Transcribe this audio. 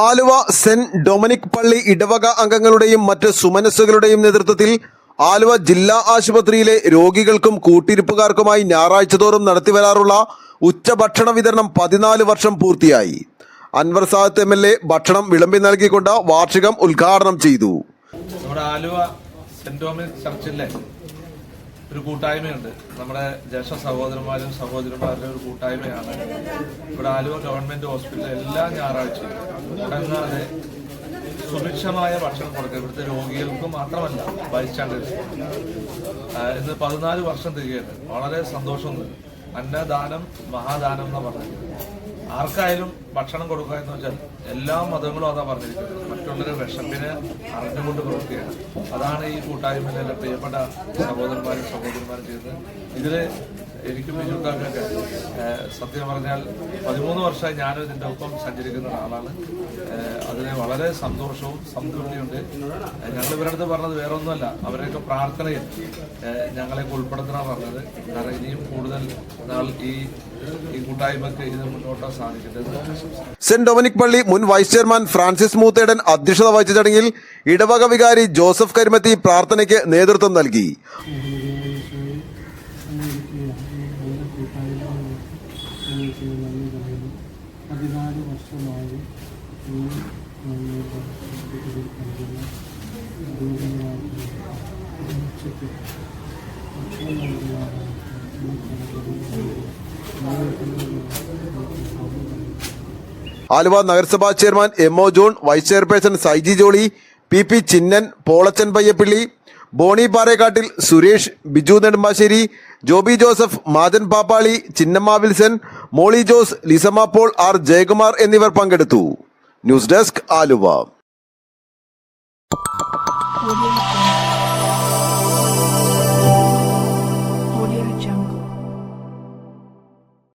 Aluva saint Dominic പള്ളി ഇടവക അംഗങ്ങളുടെയും മറ്റ് സുമനസ്സുകളുടെയും നേതൃത്വത്തിൽ ആലുവ ജില്ലാ ആശുപത്രിയിലെ രോഗികൾക്കും കൂട്ടിരിപ്പുകാർക്കുമായി ഞായറാഴ്ച തോറും നടത്തിവരാറുള്ള ഉച്ചഭക്ഷണ വിതരണം 14 വർഷം പൂർത്തിയായി. അൻവർ സാദത്ത് MLA ഭക്ഷണം വിളമ്പി നൽകിക്കൊണ്ട് വാർഷികം ഉദ്ഘാടനം ചെയ്തു. നമ്മുടെ ആലുവ സെന്റ് ഡൊമിനിക് ചർച്ചിലെ ഒരു കൂട്ടായ്മയുണ്ട്. നമ്മുടെ ജ്യേഷ്ഠ സഹോദരന്മാരും സഹോദരന്മാരുടെ ഒരു കൂട്ടായ്മയാണ്. ഇവിടെ ആലുവ ഗവൺമെന്റ് ഹോസ്പിറ്റലിൽ എല്ലാ ഞായറാഴ്ചയും മുടങ്ങാതെ സുഭിക്ഷമായ ഭക്ഷണം കൊടുക്കുക. ഇവിടുത്തെ രോഗികൾക്ക് മാത്രമല്ല, ബൈസ്റ്റാൻഡേഴ്സ്. ഇന്ന് 14 വർഷം തികയാണ്. വളരെ സന്തോഷമുണ്ട്. അന്നദാനം മഹാദാനം എന്ന് പറഞ്ഞത് ആർക്കായാലും ഭക്ഷണം കൊടുക്കുക എന്ന് വെച്ചാൽ എല്ലാ മതങ്ങളും അതാ പറഞ്ഞിരിക്കുന്നത്. മറ്റുള്ളവരുടെ വിഷപ്പിനെ അറിഞ്ഞുകൊണ്ട് പ്രവർത്തിക്കുകയാണ്. അതാണ് ഈ കൂട്ടായ്മയിലെ പ്രിയപ്പെട്ട സഹോദരന്മാരും സഹോദരിമാരും ചെയ്തത്. ഇതിൽ എനിക്കും ബിജുക്കാർക്കൊക്കെ സത്യം പറഞ്ഞാൽ 13 വർഷമായി ഞാനും ഇതിൻ്റെ ഒപ്പം സഞ്ചരിക്കുന്ന ഒരാളാണ്. അതിന് വളരെ സന്തോഷവും സംതൃപ്തിയുണ്ട്. ഞങ്ങൾ ഇവരുടെ അടുത്ത് പറഞ്ഞത് വേറെ ഒന്നുമല്ല, അവരെയൊക്കെ പ്രാർത്ഥനയിൽ ഞങ്ങളെയൊക്കെ ഉൾപ്പെടുത്തണം പറഞ്ഞത്. കാരണം ഇനിയും കൂടുതൽ നാൾ ഈ കൂട്ടായ്മക്ക് ഇത് മുന്നോട്ട് സാധിക്കട്ടെ. സെന്റ് ഡൊമിനിക് പള്ളി മുൻ വൈസ് ചെയർമാൻ ഫ്രാൻസിസ് മൂത്തേടൻ അധ്യക്ഷത വഹിച്ച ചടങ്ങിൽ ഇടവക വികാരി ജോസഫ് കരിമത്തി പ്രാർത്ഥനയ്ക്ക് നേതൃത്വം നൽകി. ആലുവ നഗരസഭാ chairman MO John, vice chairperson Saiji Jolly, PP Chinnan, Polachan Payyappilly, Boney Parekattil, Suresh, Biju Nedumbassery, Joby Joseph, Majan Pappali, Chinnamma Wilson, Molly Jose, Lissamma Paul, R Jayakumar എന്നിവർ പങ്കെടുത്തു. News desk Aluva.